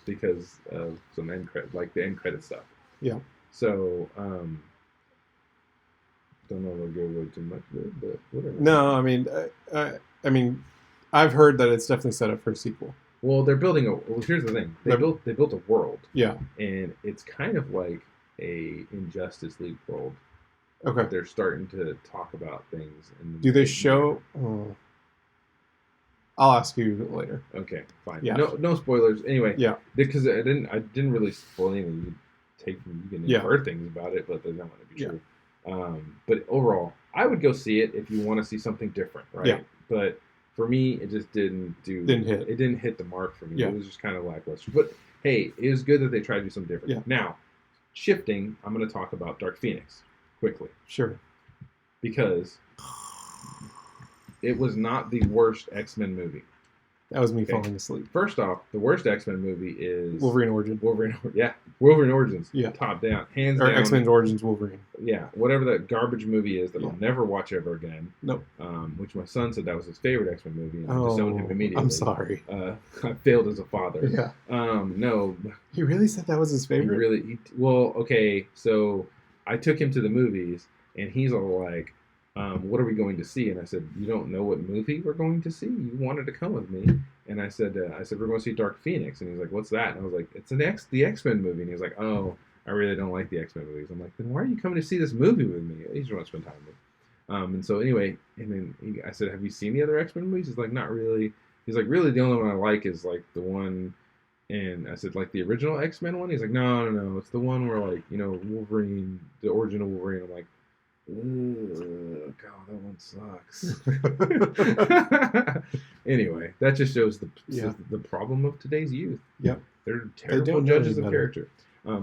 because of some end credit, like the end credit stuff. Yeah. So don't know if I'll give away too much of it, but whatever. No, I mean, I've heard that it's definitely set up for a sequel. Well, they're building here's the thing. They built a world. Yeah. And it's kind of like a Injustice League world. Okay. They're starting to talk about things. Do they show? I'll ask you later. Okay, fine. Yeah. No spoilers. Anyway. Yeah. Because I didn't really spoil anything. You can infer things about it, but they're not going to be true. But overall, I would go see it if you want to see something different, right? Yeah. But for me, it just didn't hit. It didn't hit the mark for me. Yeah. It was just kind of lackluster. But hey, it was good that they tried to do something different. Yeah. Now, shifting, I'm going to talk about Dark Phoenix quickly. Sure. Because it was not the worst X-Men movie. That was me falling asleep. First off, the worst X-Men movie is Wolverine Origins. Wolverine Origins. Yeah. Top down, hands or down. Or X-Men Origins Wolverine. Yeah, whatever that garbage movie is that I'll never watch ever again. Nope. Which my son said that was his favorite X-Men movie, and I disowned him immediately. I'm sorry. I failed as a father. Yeah. No. He really said that was his favorite? Okay, so I took him to the movies, and he's all like, what are we going to see? And I said, you don't know what movie we're going to see? You wanted to come with me. And I said, we're going to see Dark Phoenix. And he's like, what's that? And I was like, it's the X-Men movie. And he was like, oh, I really don't like the X-Men movies. I'm like, then why are you coming to see this movie with me? He just wants to spend time with me. And so anyway, and then I said, have you seen the other X-Men movies? He's like, not really. He's like, really, the only one I like is like the one. And I said, like the original X-Men one? He's like, no. It's the one where like, Wolverine, the original Wolverine. I'm like, oh, God, that one sucks. Anyway, that just shows the problem of today's youth. Yep. They're terrible judges of character.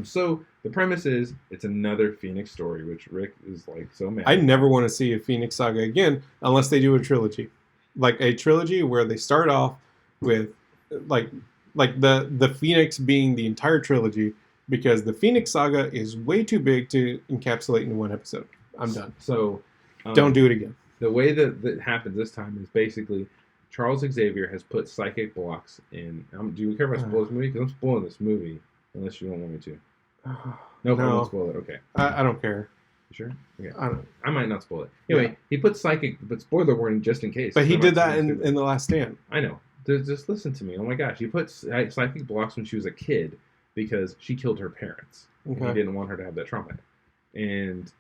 So the premise is it's another Phoenix story, which Rick is like so mad. I never want to see a Phoenix saga again unless they do a trilogy. like a trilogy where they start off with like the Phoenix being the entire trilogy, because the Phoenix Saga is way too big to encapsulate in one episode. I'm done. So don't do it again. The way that happens this time is basically Charles Xavier has put psychic blocks in. Do you care if I spoil this movie? Because I'm spoiling this movie, unless you don't want me to. No, I won't spoil it. Okay. I don't care. You sure? Okay. I might not spoil it. Anyway, he put psychic, but spoiler warning just in case. But he did that in The Last Stand. I know. Just listen to me. Oh my gosh. He put psychic blocks when she was a kid because she killed her parents. Okay. And he didn't want her to have that trauma. And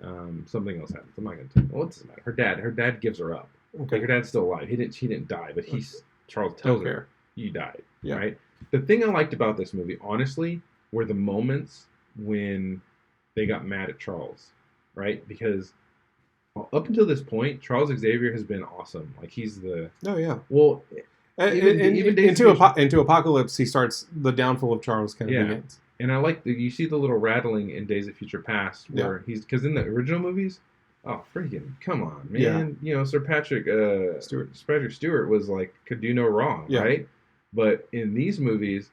something else happens. I'm not going to tell you. Well, it doesn't matter. Her dad gives her up. Okay. Like her dad's still alive. She didn't die, but Charles tells her, you died. Yeah. Right? The thing I liked about this movie, honestly, were the moments when they got mad at Charles. Right? Because up until this point, Charles Xavier has been awesome. Like, he's the... Oh, yeah. Well... Even into Apocalypse, he starts the downfall of Charles kind of begins. And I like you see the little rattling in Days of Future Past where he's... Because in the original movies... Oh, freaking, come on, man. Yeah. You know, Sir Patrick Stewart was like, could do no wrong, right? But in these movies,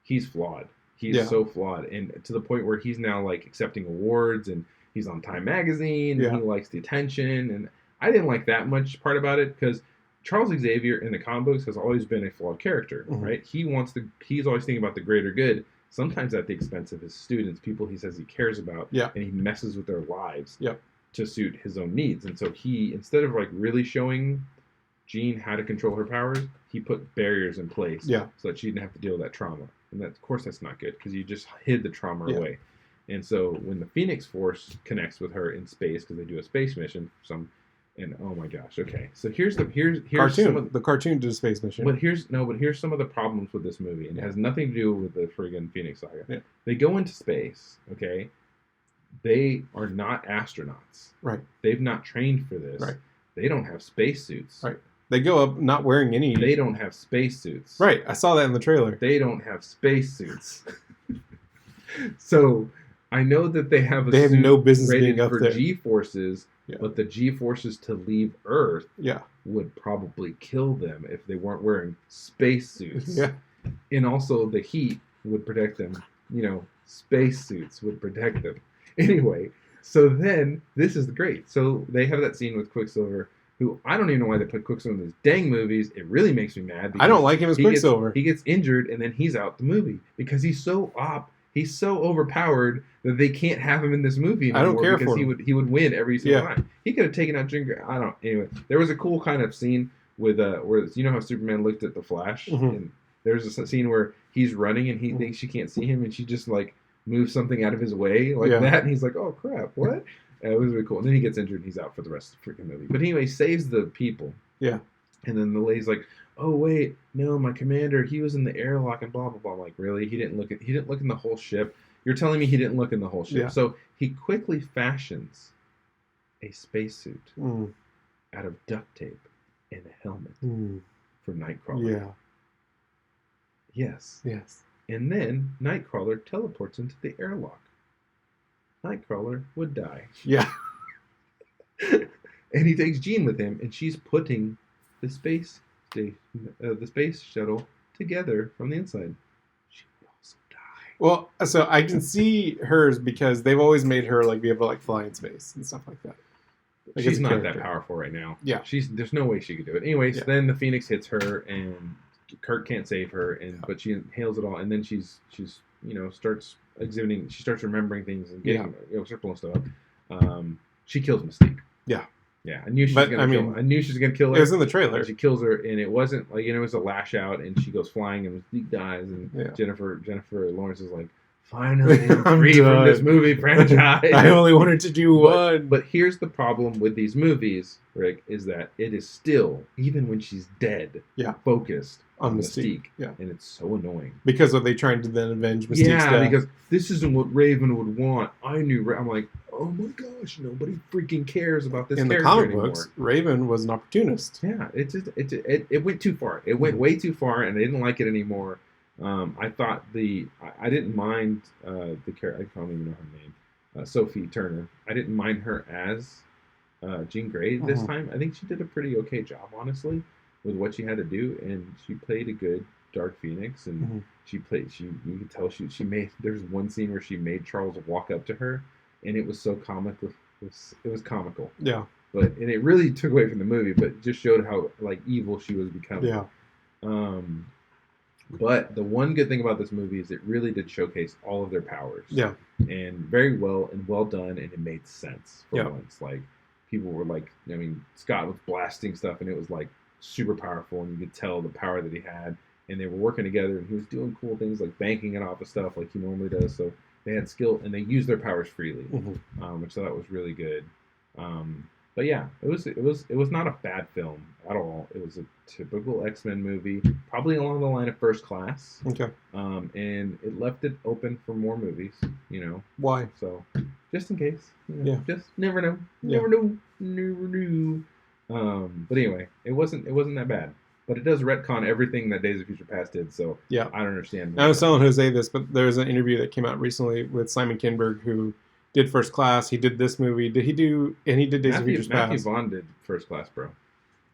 he's flawed. He's so flawed. And to the point where he's now like accepting awards and he's on Time Magazine and he likes the attention. And I didn't like that much part about it because Charles Xavier in the comic books has always been a flawed character, right? He's always thinking about the greater good, sometimes at the expense of his students, people he says he cares about, and he messes with their lives. To suit his own needs. And so he, instead of like really showing Jean how to control her powers, he put barriers in place so that she didn't have to deal with that trauma. And that, of course, that's not good because you just hid the trauma away. And so when the Phoenix Force connects with her in space, because they do a space mission, and oh my gosh, okay. So here's cartoon. The cartoon did a space mission. But here's some of the problems with this movie, and it has nothing to do with the friggin' Phoenix Saga. Yeah. They go into space, okay. They are not astronauts. Right. They've not trained for this. Right. They don't have spacesuits. Right. They go up not wearing any. They don't have spacesuits. Right. I saw that in the trailer. They don't have spacesuits. So I know that they have no business being up for there. G-forces, but the G-forces to leave Earth would probably kill them if they weren't wearing spacesuits. Yeah. And also the heat would protect them. You know, spacesuits would protect them. Anyway, so then, this is great. So they have that scene with Quicksilver, who I don't even know why they put Quicksilver in these dang movies. It really makes me mad. I don't like him as Quicksilver. He gets injured, and then he's out the movie. Because he's so overpowered that they can't have him in this movie anymore. I don't care because for him. he would win every single time. He could have taken out Ginger. I don't. Anyway, there was a cool kind of scene with where you know how Superman looked at the Flash, and there's a scene where he's running and he thinks she can't see him, and she just like moves something out of his way like that, and he's like, "Oh crap, what?" It was really cool. And then he gets injured and he's out for the rest of the freaking movie. But anyway, saves the people. Yeah. And then the lady's like, "Oh wait, no, my commander, he was in the airlock and blah blah blah." I'm like, really? He didn't look in the whole ship. You're telling me he didn't look in the whole ship? Yeah. So he quickly fashions a spacesuit out of duct tape and a helmet for Nightcrawler. Yeah. Yes. And then Nightcrawler teleports into the airlock. Nightcrawler would die. Yeah. And he takes Jean with him, and she's putting the space shuttle together from the inside. She would also die. Well, so I can see hers because they've always made her like be able to like fly in space and stuff like that. Like, she's not that powerful right now. Yeah. There's no way she could do it. Anyways, then the Phoenix hits her, and Kurt can't save her, but she inhales it all, and then she's starts exhibiting. She starts remembering things and getting circle and stuff. She kills Mystique. Yeah, I knew she was gonna kill her. It was in the trailer. And she kills her, and it wasn't like it was a lash out, and she goes flying, and Mystique dies, and Jennifer Lawrence is like, finally, I'm free from this movie franchise. I only wanted to do one. But here's the problem with these movies, Rick, is that it is still, even when she's dead, focused on Mystique. Yeah. And it's so annoying. Because are they trying to then avenge Mystique's death? Because this isn't what Raven would want. I knew. I'm like, oh my gosh, nobody freaking cares about this character anymore. In the comic books, Raven was an opportunist. Yeah, it went too far. It went way too far, and I didn't like it anymore. I thought I didn't mind the character. I don't even know her name, Sophie Turner. I didn't mind her as Jean Grey this time. I think she did a pretty okay job, honestly. with what she had to do, and she played a good Dark Phoenix, and you could tell she made. There's one scene where she made Charles walk up to her, and it was so comical. It was comical. Yeah. And it really took away from the movie, but it just showed how like evil she was becoming. Yeah. But the one good thing about this movie is it really did showcase all of their powers. Yeah. And very well done, and it made sense for yeah. once. Like people were like, I mean, Scott was blasting stuff, and it was like super powerful, and you could tell the power that he had. And they were working together, and he was doing cool things like banking it off of stuff like he normally does. So they had skill, and they used their powers freely, which I thought was really good. But yeah, it was not a bad film at all. It was a typical X-Men movie, probably along the line of First Class. Okay. And it left it open for more movies. Why? So just in case. Yeah. Just never know. Never know. But anyway, it wasn't that bad. But it does retcon everything that Days of Future Past did, so yeah. I don't understand. I was telling Jose this, but there was an interview that came out recently with Simon Kinberg, who did First Class. He did this movie. He did Days of Future Past. Matthew Vaughn did First Class, bro.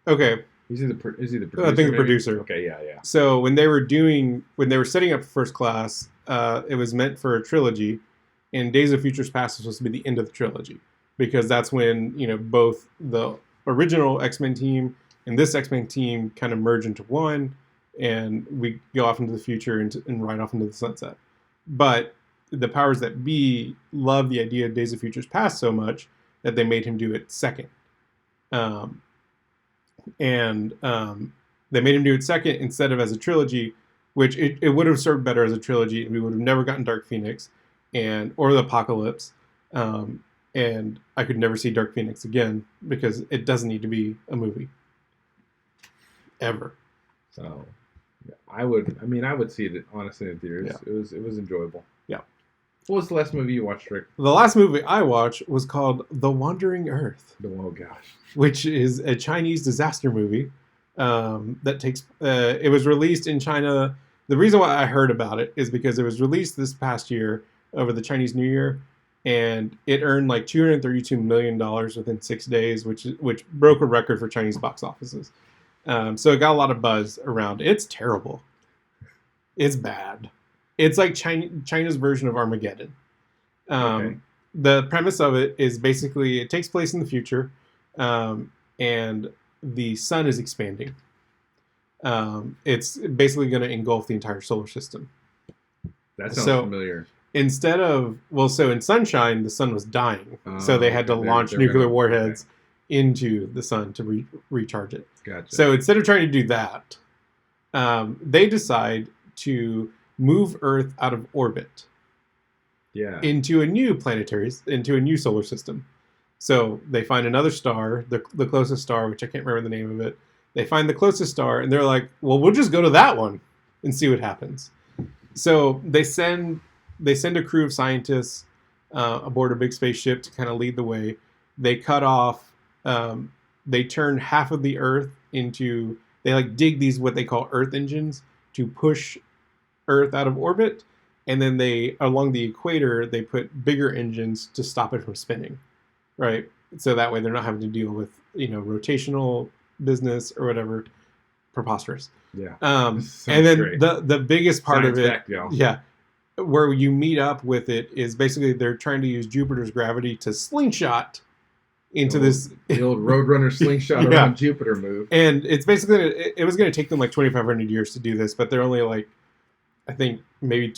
Okay. Is he the producer? I think the producer. Okay, yeah. So when they were setting up First Class, it was meant for a trilogy, and Days of Future Past was supposed to be the end of the trilogy, because that's when both the original X-Men team and this X-Men team kind of merge into one, and we go off into the future and ride off into the sunset. But the powers that be loved the idea of Days of Future's Past so much that they made him do it second. They made him do it second instead of as a trilogy, which it would have served better as a trilogy, and we would have never gotten Dark Phoenix or the Apocalypse. And I could never see Dark Phoenix again because it doesn't need to be a movie. Ever. So I would see it honestly in theaters. Yeah. It was enjoyable. Yeah. What was the last movie you watched, Rick? The last movie I watched was called The Wandering Earth. Oh gosh. Which is a Chinese disaster movie that takes it was released in China. The reason why I heard about it is because it was released this past year over the Chinese New Year, and it earned like $232 million within 6 days, which broke a record for Chinese box offices. So it got a lot of buzz around. It's terrible. It's bad. It's like China's version of Armageddon. Okay. The premise of it is basically it takes place in the future, and the sun is expanding. It's basically going to engulf the entire solar system. That sounds familiar. Instead of so in Sunshine, the sun was dying, so they had to launch nuclear warheads into the sun to recharge it. Gotcha. So instead of trying to do that, they decide to move Earth out of orbit. Yeah. Into a new solar system. So they find another star, the closest star, which I can't remember the name of it. They find the closest star, and they're like, well, we'll just go to that one and see what happens. So they send a crew of scientists aboard a big spaceship to kind of lead the way. They cut off. They turn half of the Earth into. They dig these what they call Earth engines to push Earth out of orbit, and then along the equator they put bigger engines to stop it from spinning, right? So that way they're not having to deal with rotational business or whatever. Preposterous. Yeah. And then great. the biggest part Science of it, fact, y'all. Yeah, where you meet up with it is basically they're trying to use Jupiter's gravity to slingshot into the old Roadrunner slingshot around Jupiter move. And it's basically it was going to take them like 2,500 years to do this, but they're only like I think maybe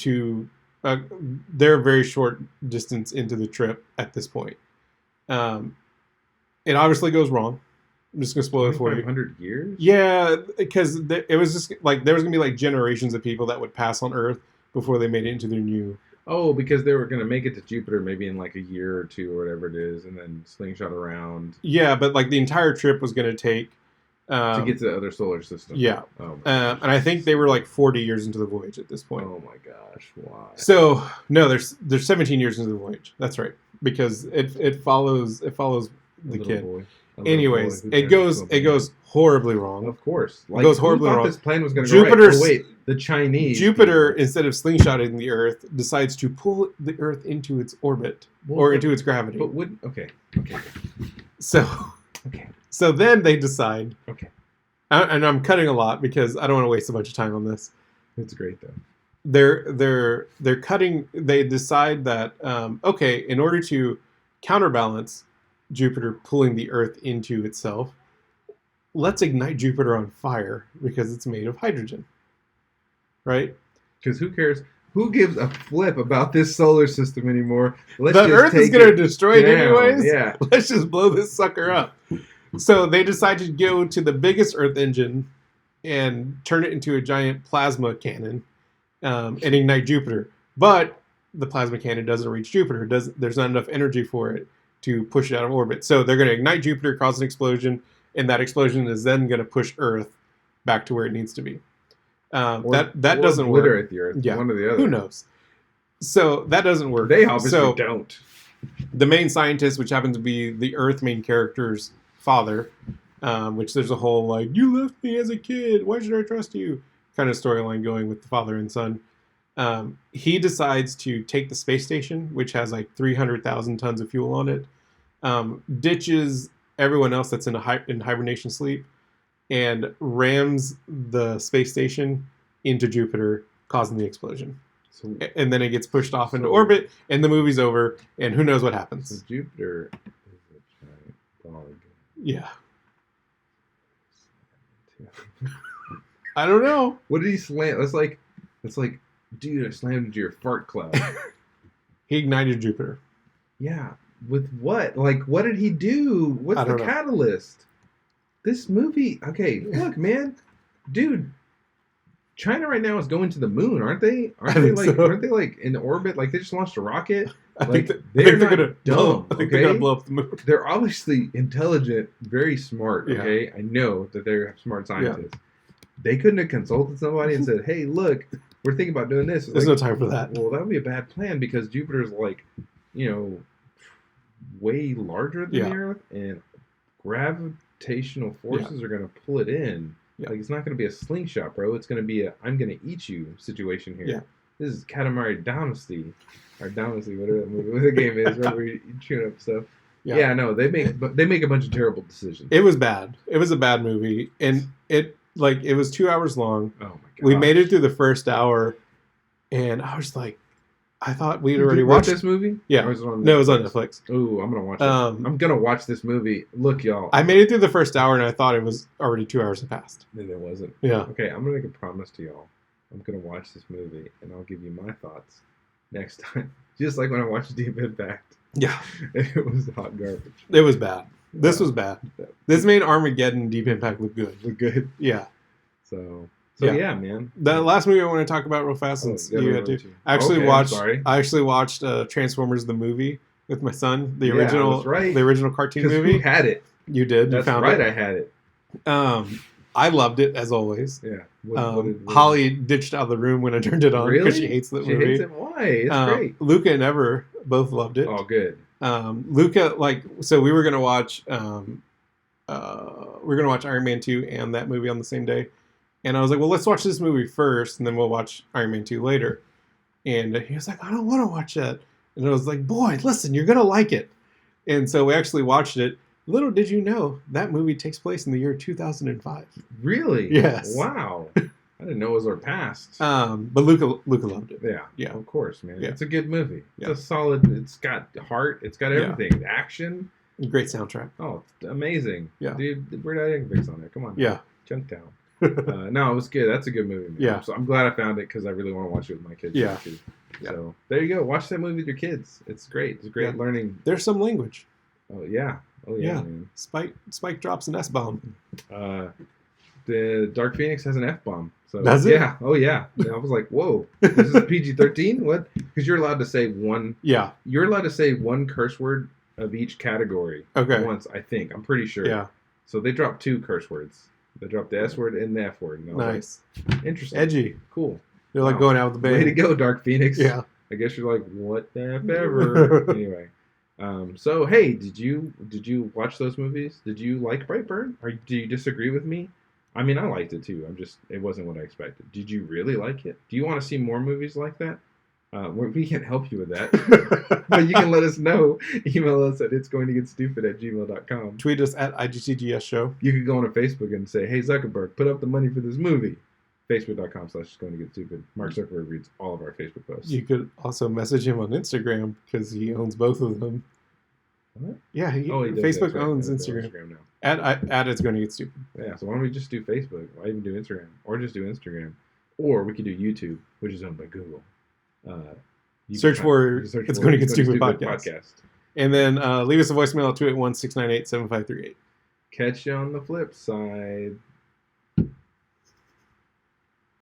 they're a very short distance into the trip at this point. It obviously goes wrong. I'm just going to spoil it for you. 2,500 years? Yeah, because it was just like there was going to be like generations of people that would pass on Earth before they made it into their new. Oh, because they were going to make it to Jupiter maybe in like a year or two or whatever it is, and then slingshot around. Yeah, but like the entire trip was going to take. To get to the other solar system. Yeah. Oh and I think they were like 40 years into the voyage at this point. Oh my gosh, why? So no, there's 17 years into the voyage. That's right, because it follows the kid. Anyways, it goes horribly wrong. Of course, it goes horribly wrong. This plane was going to go right. Oh, wait, the Chinese Jupiter, instead of slingshotting the Earth, decides to pull the Earth into its orbit into its gravity. But okay. So then they decide. Okay. And I'm cutting a lot because I don't want to waste a bunch of time on this. It's great though. They're cutting. They decide that okay, in order to counterbalance Jupiter pulling the Earth into itself, let's ignite Jupiter on fire because it's made of hydrogen. Right? Because who cares? Who gives a flip about this solar system anymore? The Earth is going to destroy it anyways. Yeah. Let's just blow this sucker up. So they decide to go to the biggest Earth engine and turn it into a giant plasma cannon and ignite Jupiter. But the plasma cannon doesn't reach Jupiter. There's not enough energy for it to push it out of orbit. So they're going to ignite Jupiter, cause an explosion, and that explosion is then going to push Earth back to where it needs to be. That doesn't work. Obliterate the Earth. Yeah. One or the other. Who knows? So that doesn't work. They obviously don't. The main scientist, which happens to be the Earth main character's father, which there's a whole like, you left me as a kid, why should I trust you? Kind of storyline going with the father and son. He decides to take the space station, which has like 300,000 tons of fuel on it, ditches everyone else that's in hibernation sleep, and rams the space station into Jupiter, causing the explosion. And then it gets pushed off into orbit, and the movie's over, and who knows what happens. So Jupiter is a giant ball. Yeah. I don't know. What did he slam? It's like, dude, I slammed into your fart cloud. He ignited Jupiter. Yeah. With what? Like, what did he do? What's the catalyst? This movie, okay, look, man, dude, China right now is going to the moon, aren't they? Aren't they like in orbit? Like they just launched a rocket. Like they're gonna dumb. I think they're gonna blow up the moon. They're obviously intelligent, very smart. Okay, yeah. I know that they're smart scientists. Yeah. They couldn't have consulted somebody and said, "Hey, look, we're thinking about doing this." There's no time for that. Well, that would be a bad plan because Jupiter's like, way larger than the Earth, and gravitational forces are going to pull it in. Yeah. Like, it's not going to be a slingshot, bro. It's going to be a I'm going to eat you situation here. Yeah. This is Katamari Dynasty. Or Dynasty, whatever that movie, what the game is, where you're chewing up stuff. Yeah, no, they make a bunch of terrible decisions. It was bad. It was a bad movie. And it was 2 hours long. Oh, my God. We made it through the first hour, and I was like, I thought we'd already watched this movie. Yeah, it was on Netflix. Ooh, I'm gonna watch it. I'm gonna watch this movie. Look, y'all. I made it through the first hour, and I thought it was already 2 hours had passed. And it wasn't. Yeah. Okay, I'm gonna make a promise to y'all. I'm gonna watch this movie, and I'll give you my thoughts next time. Just like when I watched Deep Impact. Yeah. It was hot garbage. It was bad. This was bad. This made Armageddon Deep Impact look good. Look good. Yeah. So yeah, man. The last movie I want to talk about real fast, since you had to. I actually watched Transformers the movie with my son. The original, the original cartoon movie. Who had it? You did. That's you found right. It. I had it. I loved it as always. Yeah. Holly ditched out of the room when I turned it on because she hates that movie. She hates it. Why? It's great. Luca and Ever both loved it. Oh, good. Luca, so we were gonna watch. Iron Man 2 and that movie on the same day. And I was like, well, let's watch this movie first, and then we'll watch Iron Man 2 later. And he was like, I don't want to watch that. And I was like, boy, listen, you're going to like it. And so we actually watched it. Little did you know, that movie takes place in the year 2005. Really? Yes. Wow. I didn't know it was our past. But Luca loved it. Yeah. Yeah. Of course, man. Yeah. It's a good movie. It's a solid, it's got heart, it's got everything. Action. Great soundtrack. Oh, amazing. Yeah. Dude, Weird Al Yankovic's on there. Come on. Yeah. Junktown. No, it was good. That's a good movie, man. Yeah. So I'm glad I found it because I really want to watch it with my kids. Yeah. Too. So there you go. Watch that movie with your kids. It's great. It's great learning. There's some language. Oh yeah. Man. Spike drops an S-bomb. The Dark Phoenix has an F-bomb. So does it? Yeah. Oh yeah. And I was like, whoa. This is PG-13? What? Because you're allowed to say one. Yeah. You're allowed to say one curse word of each category. Okay. Once, I think. I'm pretty sure. Yeah. So they dropped 2 curse words. They dropped the S word and the F word. Nice. Like, interesting. Edgy. Cool. You're like going out with the band. Way to go, Dark Phoenix. Yeah. I guess you're like, what the F ever. Anyway. So, hey, did you watch those movies? Did you like Brightburn? Or do you disagree with me? I mean, I liked it too. It wasn't what I expected. Did you really like it? Do you want to see more movies like that? We can't help you with that, but you can let us know. Email us at itsgoingtogetstupid@gmail.com. Tweet us at IGTGS Show. You could go on Facebook and say, "Hey Zuckerberg, put up the money for this movie." Facebook.com/itsgoingtogetstupid. Mark Zuckerberg reads all of our Facebook posts. You could also message him on Instagram because he owns both of them. What? Yeah, Facebook owns Instagram now. At It's Going to Get Stupid. Yeah, so why don't we just do Facebook? Why even do Instagram? Or just do Instagram? Or we could do YouTube, which is owned by Google. Search for It's Going to Get Stupid podcast. And then leave us a voicemail at 281-698-7538. Catch you on the flip side.